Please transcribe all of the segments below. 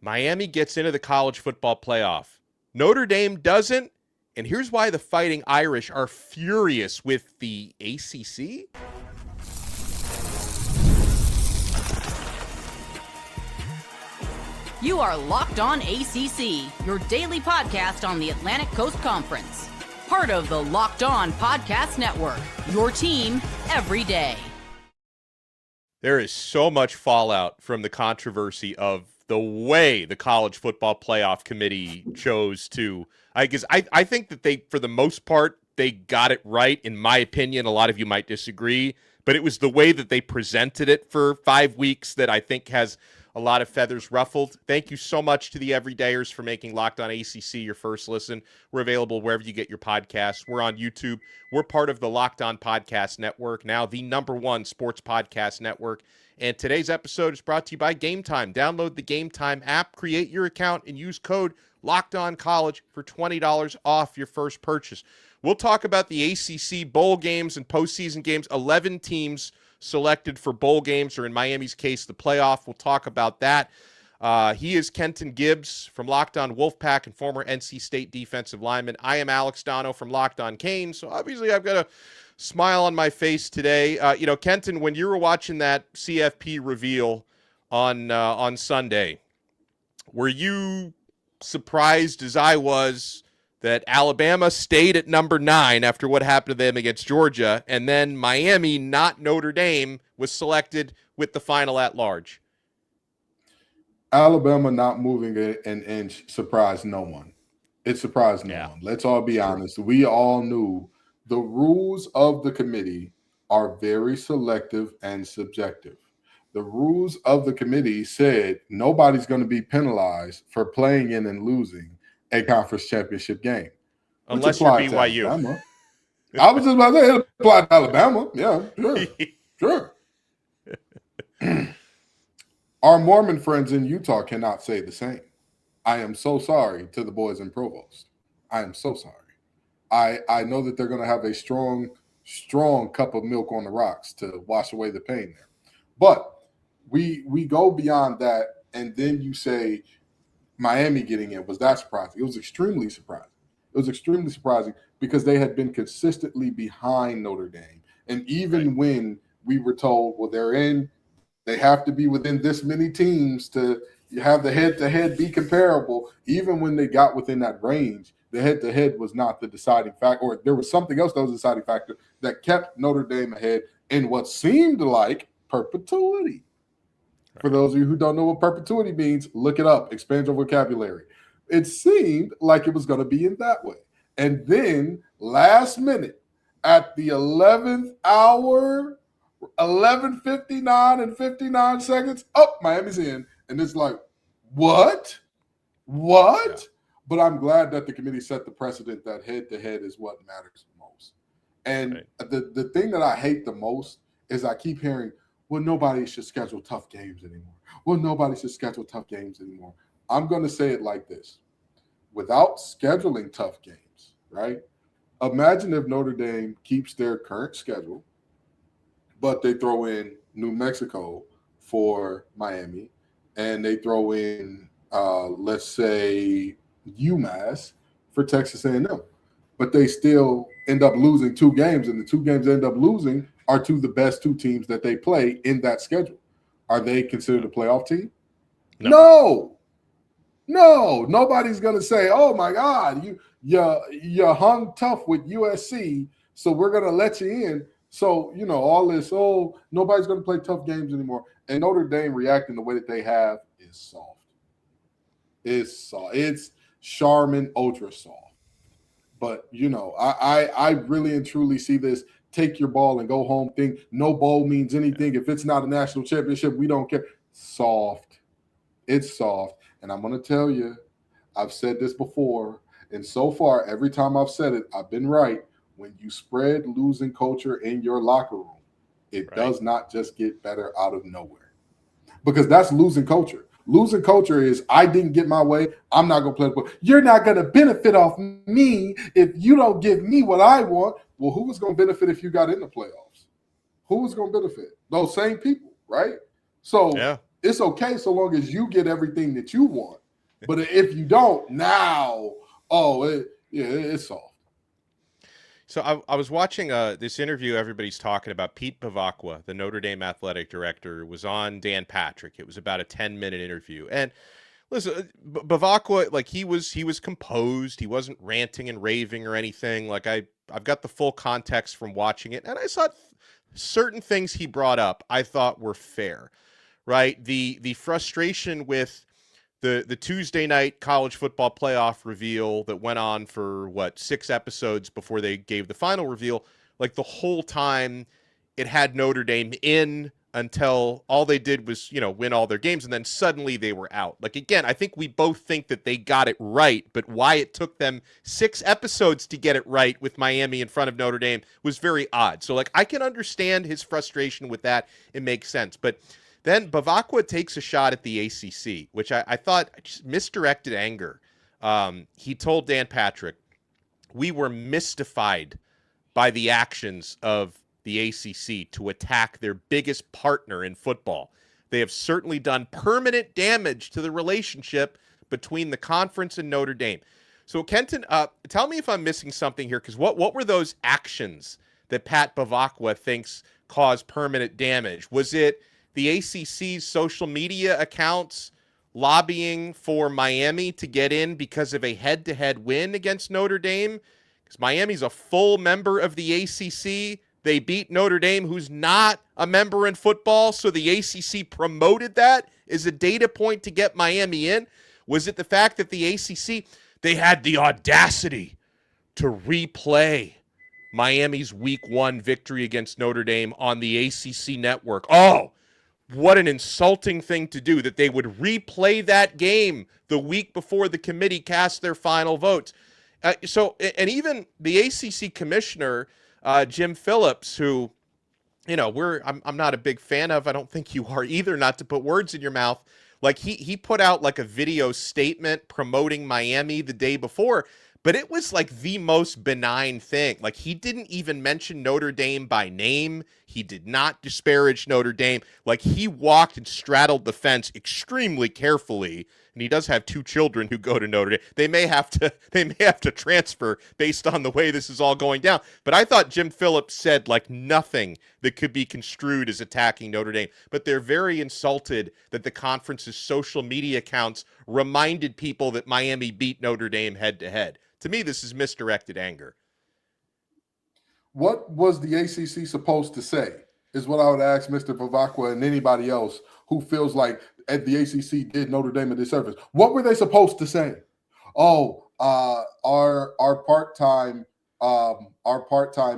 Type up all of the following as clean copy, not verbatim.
Miami gets into the college football playoff. Notre Dame doesn't. And here's why the Fighting Irish are furious with the ACC. You are Locked On ACC, your daily podcast on the Atlantic Coast Conference. Part of the Locked On Podcast Network, your team every day. There is so much fallout from the controversy of the way the College Football Playoff Committee chose to, I think that they, for the most part, they got it right. In my opinion, a lot of you might disagree, but it was the way that they presented it for 5 weeks that I think has a lot of feathers ruffled. Thank you so much to the everydayers for making Locked On ACC your first listen. We're available wherever you get your podcasts. We're on YouTube. We're part of the Locked On Podcast Network, now the #1 sports podcast network. And today's episode is brought to you by Game Time. Download the Game Time app, create your account, and use code LOCKEDONCollege for $20 off your first purchase. We'll talk about the ACC bowl games and postseason games. 11 teams selected for bowl games, or in Miami's case, the playoff. We'll talk about that. He is Kenton Gibbs from Locked On Wolfpack and former NC State defensive lineman. I am Alex Donno from Locked On Canes. So obviously I've got a smile on my face today. Kenton, when you were watching that CFP reveal on Sunday, were you surprised as I was that Alabama stayed at number 9 after what happened to them against Georgia, and then Miami, not Notre Dame, was selected with the final at large? Alabama not moving an inch surprised no one. It surprised no one. Let's all be honest. We all knew the rules of the committee are very selective and subjective. The rules of the committee said nobody's going to be penalized for playing in and losing a conference championship game. Unless you're BYU. I was just about to say it applied to Alabama. Yeah, sure. Our Mormon friends in Utah cannot say the same. I am so sorry to the boys in Provost. I am so sorry. I know that they're going to have a strong cup of milk on the rocks to wash away the pain there. But we go beyond that, and then you say Miami getting in. Was that surprising? It was extremely surprising. It was extremely surprising because they had been consistently behind Notre Dame. And even when we were told, well, they're in, they have to be within this many teams to have the head-to-head be comparable, even when they got within that range, the head-to-head was not the deciding factor, or there was something else that was the deciding factor that kept Notre Dame ahead in what seemed like perpetuity. For those of you who don't know what perpetuity means, look it up, expand your vocabulary. It seemed like it was going to be in that way. And then last minute, at the 11th hour, 11:59 and 59 seconds, Miami's in. And it's like, what? Yeah. But I'm glad that the committee set the precedent that head-to-head is what matters most. And the thing that I hate the most is I keep hearing, well, nobody should schedule tough games anymore. I'm going to say it like this. Without scheduling tough games, right? Imagine if Notre Dame keeps their current schedule, but they throw in New Mexico for Miami, and they throw in, let's say, UMass for Texas A&M. But they still end up losing 2 games, and the 2 games they end up losing are to the best 2 teams that they play in that schedule. Are they considered a playoff team? No. Nobody's going to say, oh, my God, you hung tough with USC, so we're going to let you in. So, all this, nobody's going to play tough games anymore. And Notre Dame reacting the way that they have is soft. It's Charmin ultra soft. But, I really and truly see this take your ball and go home thing. No bowl means anything. If it's not a national championship, we don't care. Soft. It's soft. And I'm going to tell you, I've said this before, and so far, every time I've said it, I've been right. When you spread losing culture in your locker room, it does not just get better out of nowhere. Because that's losing culture. Losing culture is, I didn't get my way, I'm not going to play the ball. You're not going to benefit off me if you don't give me what I want. Well, who was going to benefit if you got in the playoffs? Who was going to benefit? Those same people, right? So It's okay so long as you get everything that you want. But if you don't, now, it's soft. So I was watching this interview everybody's talking about. Pete Bevacqua, the Notre Dame athletic director, was on Dan Patrick. It was about a 10-minute interview. And listen, Bevacqua, like he was composed. He wasn't ranting and raving or anything. Like I've got the full context from watching it, and I saw certain things he brought up I thought were fair. Right? The frustration with the Tuesday night college football playoff reveal that went on for 6 episodes before they gave the final reveal. Like the whole time it had Notre Dame in until all they did was, win all their games. And then suddenly they were out. Like, again, I think we both think that they got it right, but why it took them 6 episodes to get it right with Miami in front of Notre Dame was very odd. So like, I can understand his frustration with that. It makes sense. But then Bevacqua takes a shot at the ACC, which I thought just misdirected anger. He told Dan Patrick, we were mystified by the actions of the ACC to attack their biggest partner in football. They have certainly done permanent damage to the relationship between the conference and Notre Dame. So Kenton, tell me if I'm missing something here, because what were those actions that Pat Bevacqua thinks caused permanent damage? Was it the ACC's social media accounts lobbying for Miami to get in because of a head-to-head win against Notre Dame? Because Miami's a full member of the ACC. They beat Notre Dame, who's not a member in football, so the ACC promoted that as a data point to get Miami in. Was it the fact that the ACC, they had the audacity to replay Miami's Week 1 victory against Notre Dame on the ACC network? Oh, what an insulting thing to do, that they would replay that game the week before the committee cast their final votes. And even the ACC commissioner, Jim Phillips, who, I'm not a big fan of. I don't think you are either, not to put words in your mouth. Like he put out like a video statement promoting Miami the day before, but it was like the most benign thing. Like he didn't even mention Notre Dame by name. He did not disparage Notre Dame. Like he walked and straddled the fence extremely carefully. And he does have 2 children who go to Notre Dame. They may have to transfer based on the way this is all going down. But I thought Jim Phillips said like nothing that could be construed as attacking Notre Dame. But they're very insulted that the conference's social media accounts reminded people that Miami beat Notre Dame head to head. To me, this is misdirected anger. What was the ACC supposed to say is what I would ask Mr. Bevacqua and anybody else who feels like the ACC did Notre Dame a disservice. What were they supposed to say? Oh, our part-time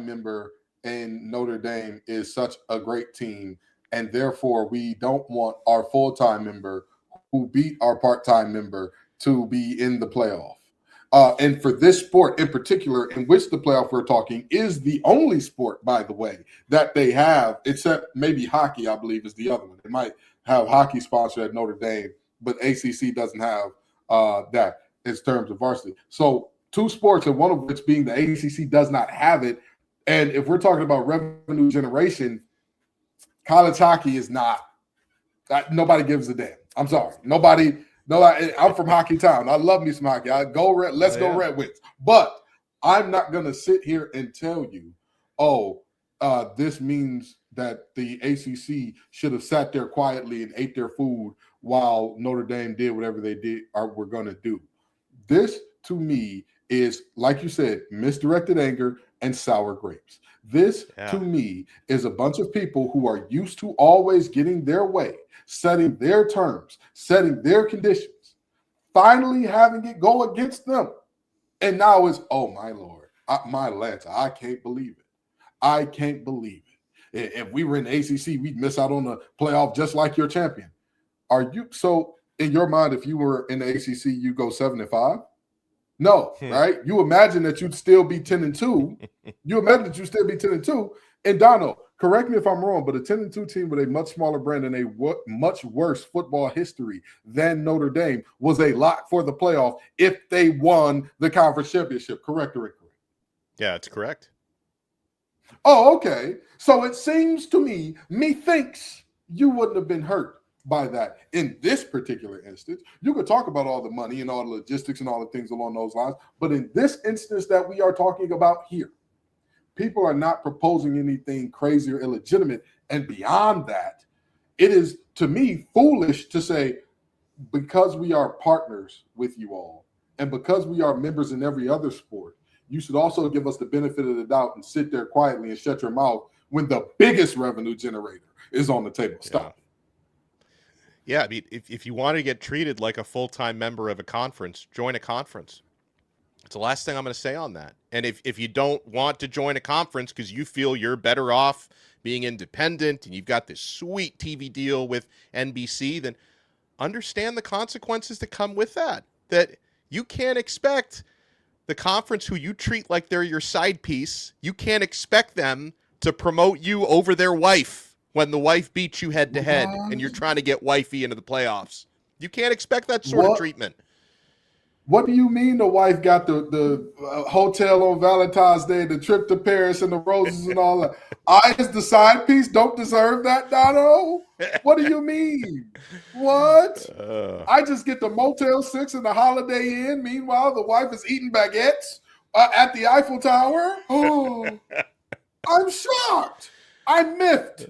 member in Notre Dame is such a great team, and therefore we don't want our full-time member who beat our part-time member to be in the playoff. And for this sport in particular, in which the playoff we're talking is the only sport, by the way, that they have, except maybe hockey, I believe, is the other one. They might have hockey sponsored at Notre Dame, but ACC doesn't have that in terms of varsity. So 2 sports, and one of which being the ACC does not have it. And if we're talking about revenue generation, college hockey is not. Nobody gives a damn. I'm sorry. Nobody. No, I'm from Hockey Town. I love me some hockey. Go Red. Let's go Red Wings. But I'm not going to sit here and tell you, this means that the ACC should have sat there quietly and ate their food while Notre Dame did whatever they did or were going to do. This, to me, is, like you said, misdirected anger and sour grapes. This, to me, is a bunch of people who are used to always getting their way, setting their terms, setting their conditions, finally having it go against them. And now it's, oh, my Lord, my Lanta, I can't believe it. I can't believe it. If we were in the ACC, we'd miss out on the playoff just like your champion. Are you so in your mind? If you were in the ACC, you go 7-5? No, right? You imagine that you'd still be 10-2. You imagine that you'd still be 10-2. And Donno, correct me if I'm wrong, but a 10-2 team with a much smaller brand and a much worse football history than Notre Dame was a lock for the playoff if they won the conference championship. Correct or incorrect? Yeah, it's correct. Oh, okay. So it seems to me, methinks you wouldn't have been hurt by that. In this particular instance, you could talk about all the money and all the logistics and all the things along those lines, but in this instance that we are talking about here, people are not proposing anything crazy or illegitimate. And beyond that, it is, to me, foolish to say, because we are partners with you all, and because we are members in every other sport, you should also give us the benefit of the doubt and sit there quietly and shut your mouth when the biggest revenue generator is on the table. Stop. Yeah, I mean, if you want to get treated like a full-time member of a conference, join a conference. It's the last thing I'm going to say on that. And if you don't want to join a conference because you feel you're better off being independent and you've got this sweet TV deal with NBC, then understand the consequences that come with that. That you can't expect the conference, who you treat like they're your side piece, you can't expect them to promote you over their wife when the wife beats you head to head and you're trying to get wifey into the playoffs. You can't expect that sort of treatment. What do you mean the wife got the hotel on Valentine's Day, the trip to Paris and the roses and all that? I, as the side piece, don't deserve that, Donno? What do you mean? What? I just get the Motel 6 and the Holiday Inn. Meanwhile, the wife is eating baguettes at the Eiffel Tower. Oh, I'm shocked. I'm miffed.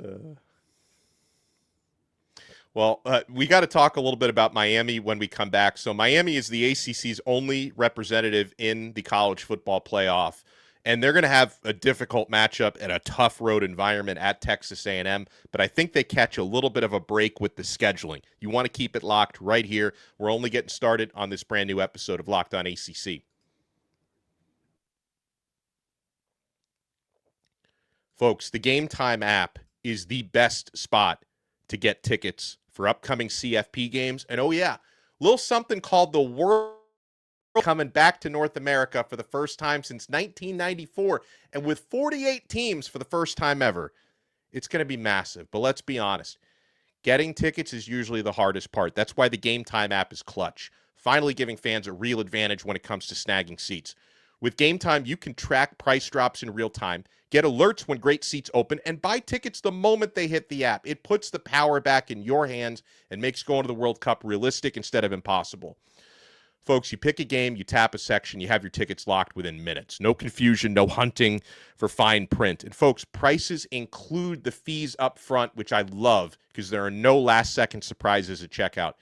Well, we got to talk a little bit about Miami when we come back. So Miami is the ACC's only representative in the college football playoff, and they're going to have a difficult matchup and a tough road environment at Texas A&M, but I think they catch a little bit of a break with the scheduling. You want to keep it locked right here. We're only getting started on this brand new episode of Locked On ACC. Folks, the Game Time app is the best spot to get tickets for upcoming CFP games. And oh yeah, little something called the World coming back to North America for the first time since 1994. And with 48 teams for the first time ever, it's going to be massive. But let's be honest, getting tickets is usually the hardest part. That's why the Game Time app is clutch, finally giving fans a real advantage when it comes to snagging seats. With Game Time, you can track price drops in real time, get alerts when great seats open, and buy tickets the moment they hit the app. It puts the power back in your hands and makes going to the World Cup realistic instead of impossible. Folks, you pick a game, you tap a section, you have your tickets locked within minutes. No confusion, no hunting for fine print. And folks, prices include the fees up front, which I love because there are no last-second surprises at checkout.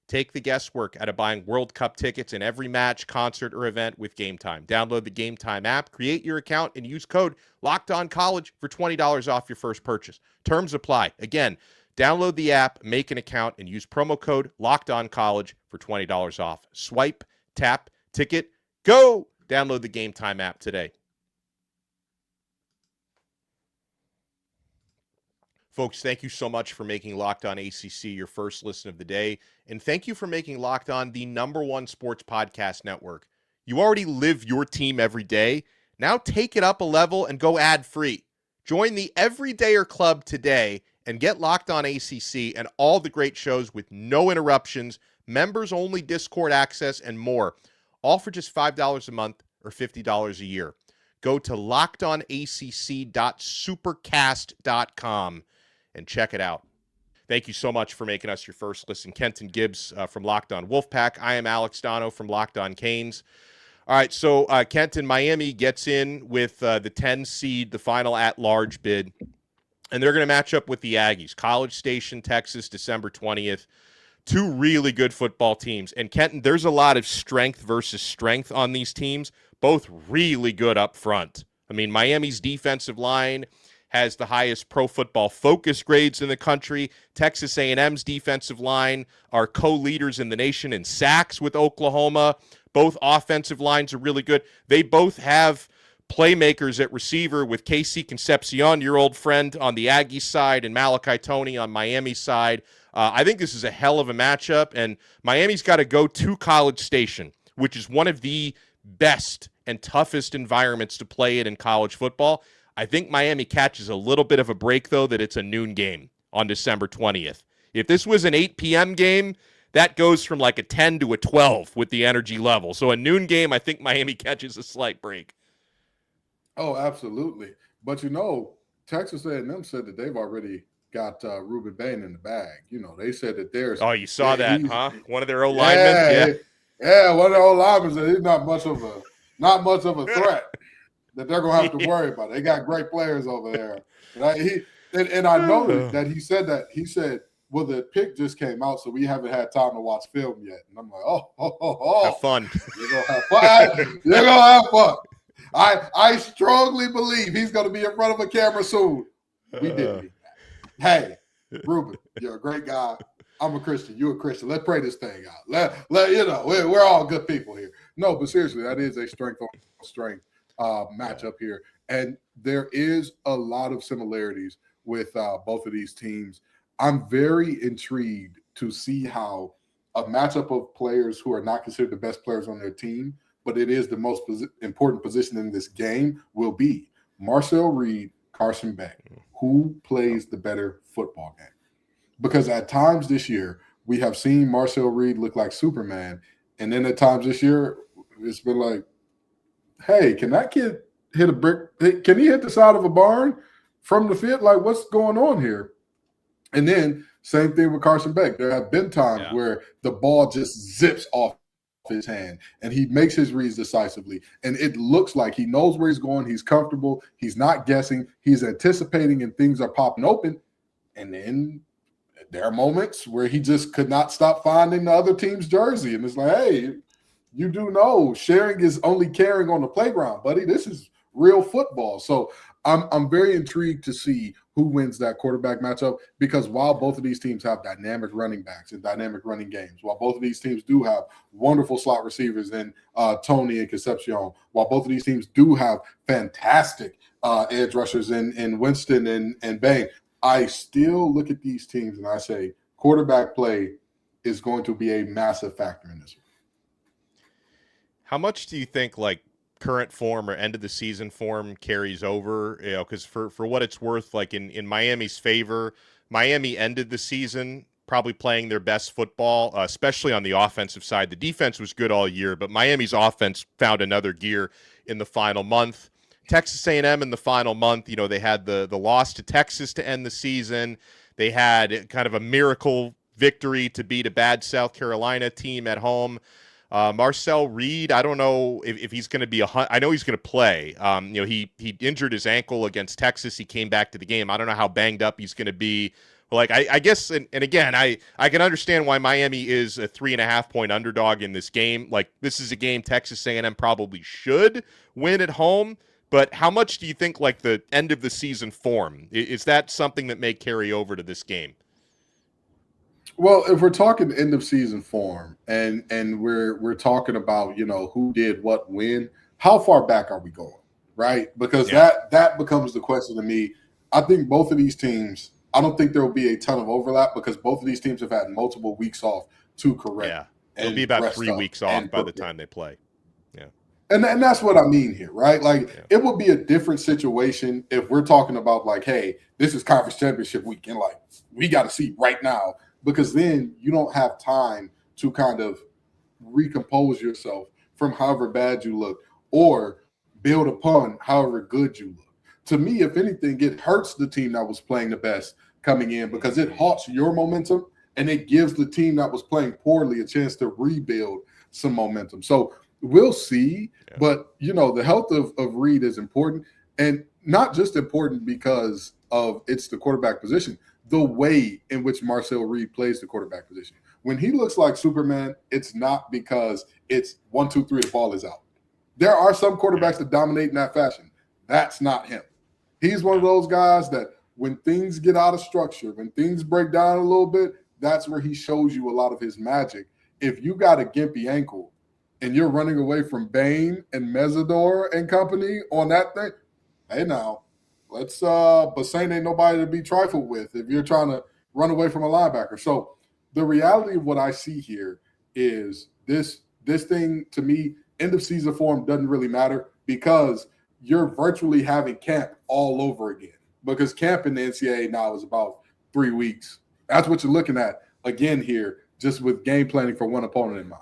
Take the guesswork out of buying World Cup tickets in every match, concert, or event with Game Time. Download the Game Time app, create your account, and use code LOCKEDONCollege for $20 off your first purchase. Terms apply. Again, download the app, make an account, and use promo code LOCKEDONCollege for $20 off. Swipe, tap, ticket, go! Download the Game Time app today. Folks, thank you so much for making Locked On ACC your first listen of the day. And thank you for making Locked On the #1 sports podcast network. You already live your team every day. Now take it up a level and go ad-free. Join the Everydayer Club today and get Locked On ACC and all the great shows with no interruptions, members-only Discord access, and more. All for just $5 a month or $50 a year. Go to lockedonacc.supercast.com and check it out. Thank you so much for making us your first listen. Kenton Gibbs from Locked On Wolfpack. I am Alex Donno from Locked On Canes. All right, so Kenton, Miami gets in with the 10 seed, the final at-large bid, and they're going to match up with the Aggies. College Station, Texas, December 20th. Two really good football teams. And Kenton, there's a lot of strength versus strength on these teams, both really good up front. I mean, Miami's defensive line has the highest Pro Football Focus grades in the country. Texas A&M's defensive line are co-leaders in the nation in sacks with Oklahoma. Both offensive lines are really good. They both have playmakers at receiver with Casey Concepcion, your old friend, on the Aggie side, and Malachi Toney on Miami's side. I think this is a hell of a matchup, and Miami's got to go to College Station, which is one of the best and toughest environments to play in college football. I think Miami catches a little bit of a break, though, that it's a noon game on December 20th. If this was an 8 p.m. game, that goes from like a 10 to a 12 with the energy level. So a noon game, I think Miami catches a slight break. Oh, absolutely. But, you know, Texas A&M said that they've already got Ruben Bain in the bag. You know, they said that there's. Oh, you saw that, huh? One of their O Yeah, linemen. yeah. One of the old linemen said he's not much of a threat that they're gonna have to worry about. They got great players over there. And I noted that he said that. He said, well, the pick just came out, so we haven't had time to watch film yet. And I'm like, oh. Have fun. You're gonna have fun. You're gonna have fun. I strongly believe he's gonna be in front of a camera soon. We didn't need that. Hey, Ruben, you're a great guy. I'm a Christian. You're a Christian. Let's pray this thing out. Let you know, we're all good people here. No, but seriously, that is a strength on strength matchup here. And there is a lot of similarities with both of these teams. I'm very intrigued to see how a matchup of players who are not considered the best players on their team, but it is the most important position in this game, will be Marcel Reed, Carson Beck. Who plays the better football game? Because at times this year, we have seen Marcel Reed look like Superman. And then at times this year, it's been like, hey, can that kid hit a brick? Can he hit the side of a barn from the field? Like, what's going on here? And then same thing with Carson Beck. There have been times where the ball just zips off his hand and he makes his reads decisively. And it looks like he knows where he's going. He's comfortable. He's not guessing. He's anticipating and things are popping open. And then there are moments where he just could not stop finding the other team's jersey. And it's like, hey, you do know sharing is only caring on the playground, buddy. This is real football. So I'm very intrigued to see who wins that quarterback matchup, because while both of these teams have dynamic running backs and dynamic running games, while both of these teams do have wonderful slot receivers in Tony and Concepcion, while both of these teams do have fantastic edge rushers in Winston and Bain, I still look at these teams and I say quarterback play is going to be a massive factor in this one. How much do you think like current form or end of the season form carries over? You know, because for what it's worth, like in Miami's favor, Miami ended the season probably playing their best football, especially on the offensive side. The defense was good all year, but Miami's offense found another gear in the final month. Texas A&M in the final month, you know, they had the loss to Texas to end the season. They had kind of a miracle victory to beat a bad South Carolina team at home. Marcel Reed, I don't know if he's going to be I know he's going to play. You know, he injured his ankle against Texas. He came back to the game. I don't know how banged up he's going to be. Like, I guess, and again, I can understand why Miami is a 3.5-point underdog in this game. Like, this is a game Texas A&M probably should win at home. But how much do you think, like, the end of the season form, is that something that may carry over to this game? Well, if we're talking end of season form and we're talking about, you know, who did what when, how far back are we going, right? Because that becomes the question to me. I think both of these teams, I don't think there will be a ton of overlap because both of these teams have had multiple weeks off to correct. Yeah, it'll be about 3 weeks off by the time they play. Yeah. And that's what I mean here, right? Like, it would be a different situation if we're talking about, like, hey, this is conference championship week, and, like, we got to see right now, because then you don't have time to kind of recompose yourself from however bad you look or build upon however good you look. To me, if anything, it hurts the team that was playing the best coming in because it halts your momentum and it gives the team that was playing poorly a chance to rebuild some momentum. So we'll see, but, you know, the health of Reed is important, and not just important because of it's the quarterback position, the way in which Marcel Reed plays the quarterback position. When he looks like Superman, it's not because it's 1, 2, 3, the ball is out. There are some quarterbacks that dominate in that fashion. That's not him. He's one of those guys that when things get out of structure, when things break down a little bit, that's where he shows you a lot of his magic. If you got a gimpy ankle and you're running away from Bain and Mesidor and company on that thing, hey now, Bassane ain't nobody to be trifled with if you're trying to run away from a linebacker. So the reality of what I see here is this thing, to me, end of season form doesn't really matter because you're virtually having camp all over again, because camp in the NCAA now is about 3 weeks. That's what you're looking at again here, just with game planning for one opponent in mind.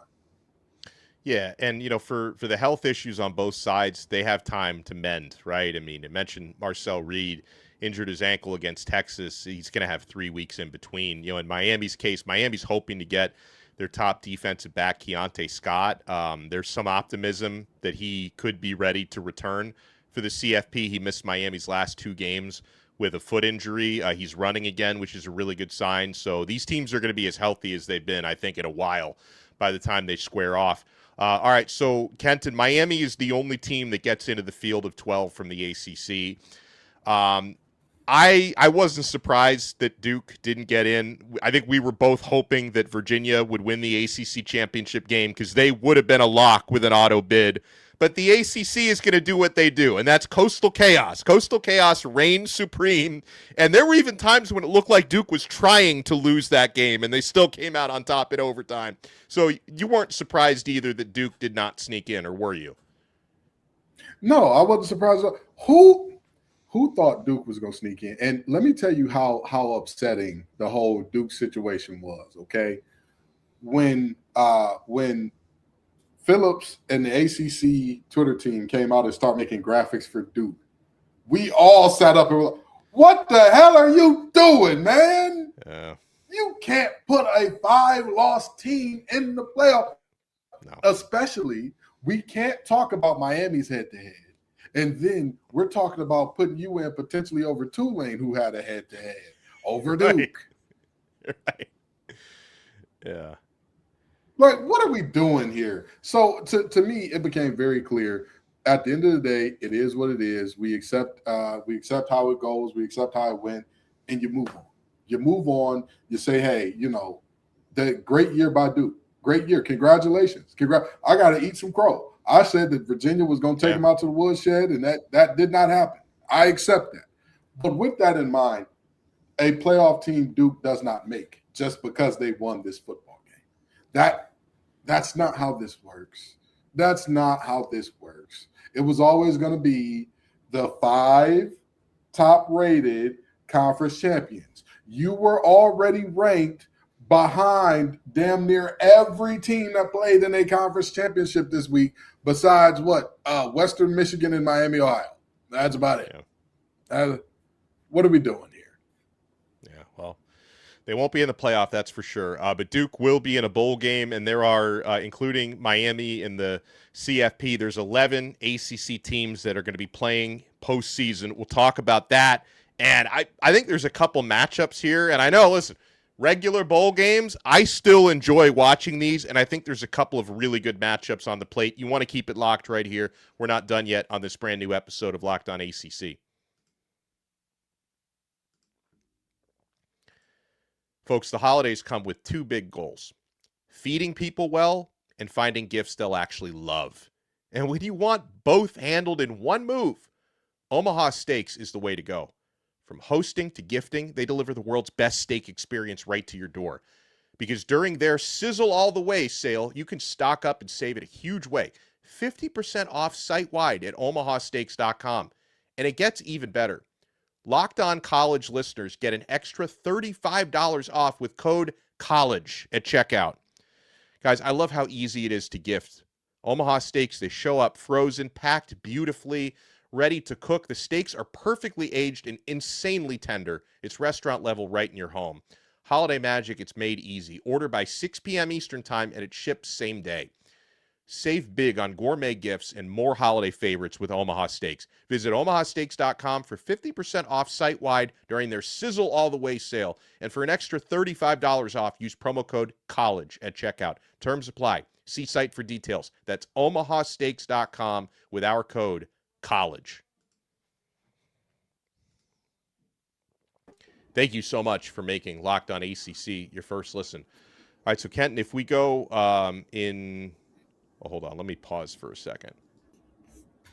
Yeah, and, you know, for the health issues on both sides, they have time to mend, right? I mean, it mentioned Marcel Reed injured his ankle against Texas. He's going to have 3 weeks in between. In Miami's case, Miami's hoping to get their top defensive back, Keontae Scott. There's some optimism that he could be ready to return for the CFP. He missed Miami's last 2 games with a foot injury. He's running again, which is a really good sign. So these teams are going to be as healthy as they've been, I think, in a while by the time they square off. All right, so Kenton, Miami is the only team that gets into the field of 12 from the ACC. I wasn't surprised that Duke didn't get in. I think we were both hoping that Virginia would win the ACC championship game because they would have been a lock with an auto bid. But the ACC is going to do what they do, and that's coastal chaos. Coastal chaos reigns supreme, and there were even times when it looked like Duke was trying to lose that game, and they still came out on top in overtime. So you weren't surprised either that Duke did not sneak in, or were you? No, I wasn't surprised. Who thought Duke was going to sneak in? And let me tell you how upsetting the whole Duke situation was, okay? When Phillips and the ACC Twitter team came out and started making graphics for Duke, we all sat up and were like, what the hell are you doing, man? You can't put a 5-loss team in the playoff. No. Especially, we can't talk about Miami's head-to-head. And then we're talking about putting you in potentially over Tulane, who had a head-to-head, over Duke. Right. Yeah. Like, what are we doing here? So to me, it became very clear. At the end of the day, it is what it is. We accept how it goes. We accept how it went, and you move on. You move on. You say, hey, the great year by Duke. Great year. Congratulations. I got to eat some crow. I said that Virginia was going to take him out to the woodshed, and that did not happen. I accept that. But with that in mind, a playoff team Duke does not make just because they won this football game. That's not how this works. That's not how this works. It was always going to be the 5 top-rated conference champions. You were already ranked behind damn near every team that played in a conference championship this week besides Western Michigan and Miami, Ohio. That's about it. Yeah. What are we doing here? Yeah, well, they won't be in the playoff, that's for sure. But Duke will be in a bowl game, and there are, including Miami in the CFP, there's 11 ACC teams that are going to be playing postseason. We'll talk about that. And I think there's a couple matchups here. And I know, listen, regular bowl games, I still enjoy watching these, and I think there's a couple of really good matchups on the plate. You want to keep it locked right here. We're not done yet on this brand new episode of Locked On ACC. Folks, the holidays come with 2 big goals: feeding people well and finding gifts they'll actually love. And when you want both handled in one move, Omaha Steaks is the way to go. From hosting to gifting, they deliver the world's best steak experience right to your door. Because during their Sizzle All the Way sale, you can stock up and save in a huge way. 50% off site-wide at omahasteaks.com. And it gets even better. Locked On College listeners get an extra $35 off with code COLLEGE at checkout. Guys, I love how easy it is to gift. Omaha Steaks, they show up frozen, packed beautifully, ready to cook. The steaks are perfectly aged and insanely tender. It's restaurant level right in your home. Holiday magic, it's made easy. Order by 6 p.m. Eastern time and it ships same day. Save big on gourmet gifts and more holiday favorites with Omaha Steaks. Visit omahasteaks.com for 50% off site-wide during their Sizzle All the Way sale. And for an extra $35 off, use promo code COLLEGE at checkout. Terms apply. See site for details. That's omahasteaks.com with our code COLLEGE. Thank you so much for making Locked On ACC your first listen. All right, so Kenton, if we go hold on, let me pause for a second.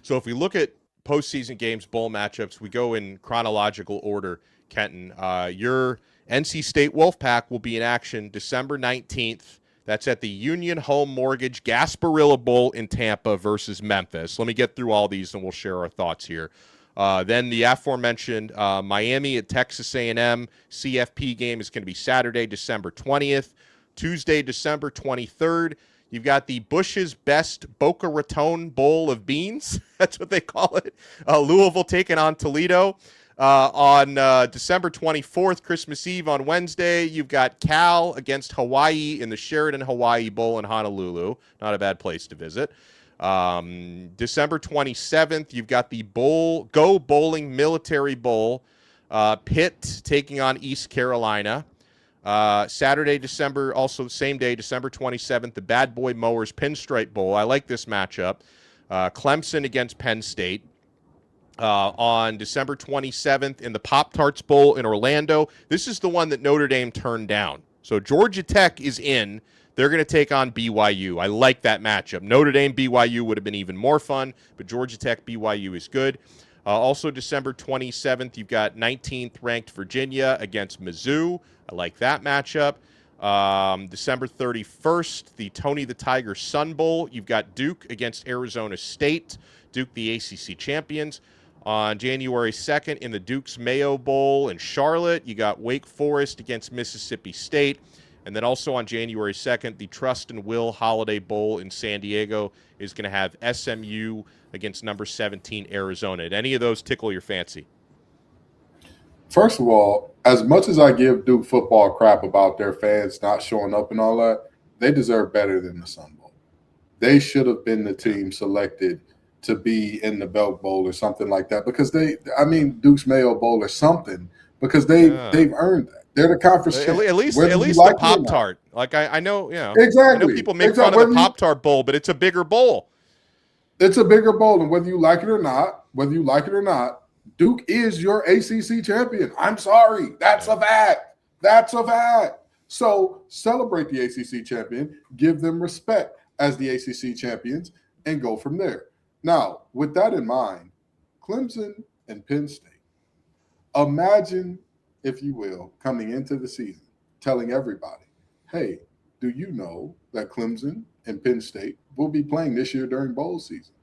So if we look at postseason games, bowl matchups, we go in chronological order. Kenton, your NC State Wolfpack will be in action December 19th. That's at the Union Home Mortgage Gasparilla Bowl in Tampa versus Memphis. Let me get through all these and we'll share our thoughts here. Then the aforementioned Miami at Texas A&M CFP game is going to be Saturday, December 20th. Tuesday, December 23rd. You've got the Bush's Best Boca Raton Bowl of Beans. That's what they call it. Louisville taking on Toledo. On December 24th, Christmas Eve on Wednesday, you've got Cal against Hawaii in the Sheridan Hawaii Bowl in Honolulu. Not a bad place to visit. December 27th, you've got the Go Bowling Military Bowl. Pitt taking on East Carolina. Saturday, also the same day, December 27th, the Bad Boy Mowers Pinstripe Bowl. I like this matchup. Clemson against Penn State. On December 27th in the Pop-Tarts Bowl in Orlando. This is the one that Notre Dame turned down. So Georgia Tech is in. They're going to take on BYU. I like that matchup. Notre Dame, BYU would have been even more fun, but Georgia Tech, BYU is good. Also December 27th, you've got 19th ranked Virginia against Mizzou. I like that matchup. December 31st, the Tony the Tiger Sun Bowl. You've got Duke against Arizona State. Duke, the ACC champions. On January 2nd, in the Duke's Mayo Bowl in Charlotte, you got Wake Forest against Mississippi State. And then also on January 2nd, the Trust and Will Holiday Bowl in San Diego is going to have SMU against number 17 Arizona. Did any of those tickle your fancy? First of all, as much as I give Duke football crap about their fans not showing up and all that, they deserve better than the Sun Bowl. They should have been the team selected to be in the Belk Bowl or something like that, because Duke's Mayo Bowl or something, because they've earned that. They're the conference at least like the Pop-Tart. Like I know, exactly. I know people make fun of the Pop-Tart Bowl, but it's a bigger bowl. It's a bigger bowl, and whether you like it or not, Duke is your ACC champion. I'm sorry, that's a fact. That's a fact. So celebrate the ACC champion, give them respect as the ACC champions, and go from there. Now, with that in mind, Clemson and Penn State, imagine, if you will, coming into the season, telling everybody, hey, do you know that Clemson and Penn State will be playing this year during bowl season?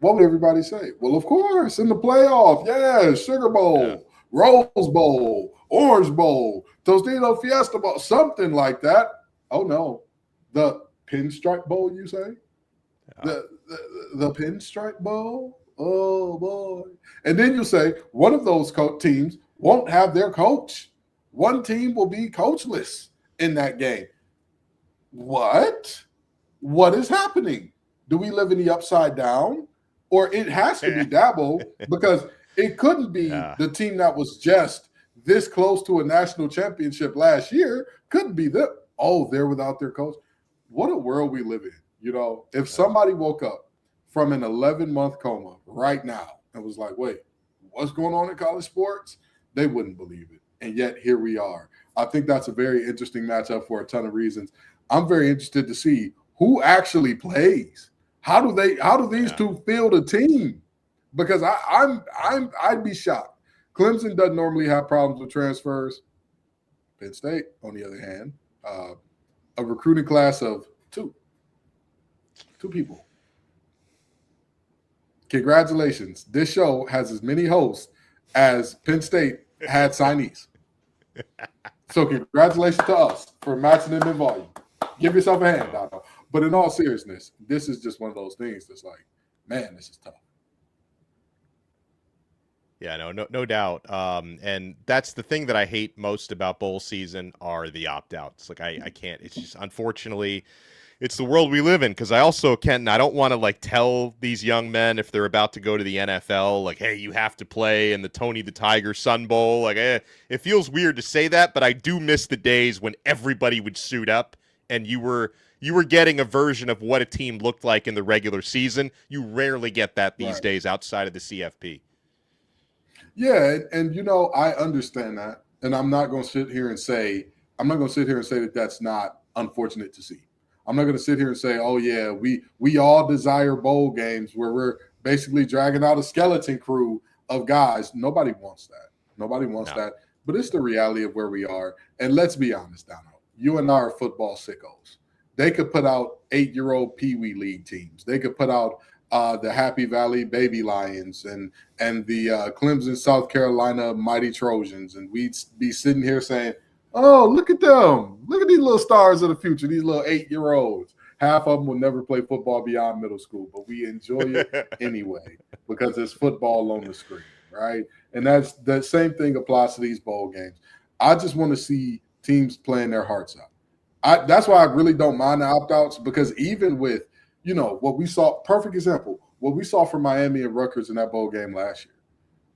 What would everybody say? Well, of course, in the playoff, yeah, Sugar Bowl, Rose Bowl, Orange Bowl, Tostito Fiesta Bowl, something like that. Oh, no. The Pinstripe Bowl, you say? Yeah. The Pinstripe Bowl? Oh, boy. And then you say one of those teams won't have their coach. One team will be coachless in that game. What? What is happening? Do we live in the upside down? Or it has to be Dabo, because it couldn't be the team that was just this close to a national championship last year. Couldn't be them. Oh, they're without their coach. What a world we live in. You know, if somebody woke up from an 11-month coma right now and was like, wait, what's going on in college sports? They wouldn't believe it. And yet here we are. I think that's a very interesting matchup for a ton of reasons. I'm very interested to see who actually plays. How do these two field a team? Because I'd be shocked. Clemson doesn't normally have problems with transfers. Penn State, on the other hand, a recruiting class of two people. Congratulations. This show has as many hosts as Penn State had signees. So congratulations to us for matching them in volume. Give yourself a hand, Donno. But in all seriousness, this is just one of those things that's like, man, this is tough. Yeah, no doubt. And that's the thing that I hate most about bowl season are the opt-outs. Like I can't. It's just, unfortunately, it's the world we live in. Because I also I don't want to like tell these young men if they're about to go to the NFL, like, hey, you have to play in the Tony the Tiger Sun Bowl. Like, it feels weird to say that, but I do miss the days when everybody would suit up and you were getting a version of what a team looked like in the regular season. You rarely get that these days outside of the CFP. Yeah, and I understand that, and I'm not going to sit here and say that that's not unfortunate to see. I'm not going to sit here and say, oh yeah, we all desire bowl games where we're basically dragging out a skeleton crew of guys. Nobody wants that. Nobody wants that. But it's the reality of where we are. And let's be honest, Donno, you and I are football sickos. They could put out 8-year-old Pee Wee League teams. They could put out the Happy Valley Baby Lions and the Clemson, South Carolina Mighty Trojans. And we'd be sitting here saying, oh, look at them. Look at these little stars of the future, these little 8-year-olds. Half of them will never play football beyond middle school, but we enjoy it anyway because there's football on the screen. right? And that's the same thing applies to these bowl games. I just want to see teams playing their hearts out. That's why I really don't mind the opt-outs, because even with, what we saw, perfect example, what we saw from Miami and Rutgers in that bowl game last year,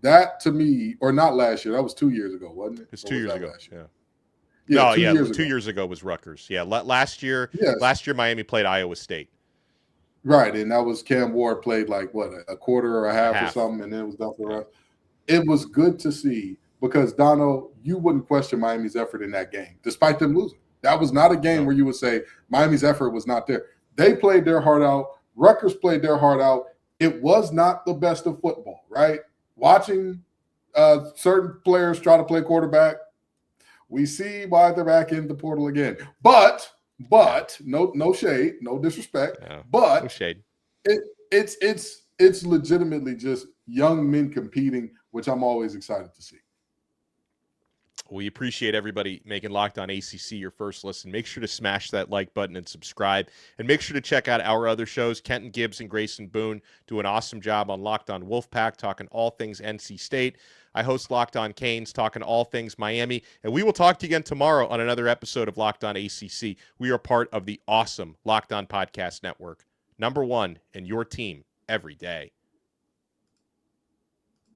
that to me, or not last year, that was 2 years ago, wasn't it? It's 2 years ago. Last year? Yeah. Yeah. No, 2 years 2 ago. years ago was Rutgers. Yeah. Last year, Yes. Miami played Iowa State. Right. And that was Cam Ward played like what, a quarter or a half or something, and then it was done for the rest. It was good to see, because Donno, you wouldn't question Miami's effort in that game, despite them losing. That was not a game where you would say Miami's effort was not there. They played their heart out. Rutgers played their heart out. It was not the best of football, right? Watching certain players try to play quarterback, we see why they're back in the portal again. But no shade, no disrespect. Yeah, but no shade. It's legitimately just young men competing, which I'm always excited to see. We appreciate everybody making Locked On ACC your first listen. Make sure to smash that like button and subscribe. And make sure to check out our other shows. Kenton Gibbs and Grayson Boone do an awesome job on Locked On Wolfpack, talking all things NC State. I host Locked On Canes, talking all things Miami. And we will talk to you again tomorrow on another episode of Locked On ACC. We are part of the awesome Locked On Podcast Network. #1 and your team every day.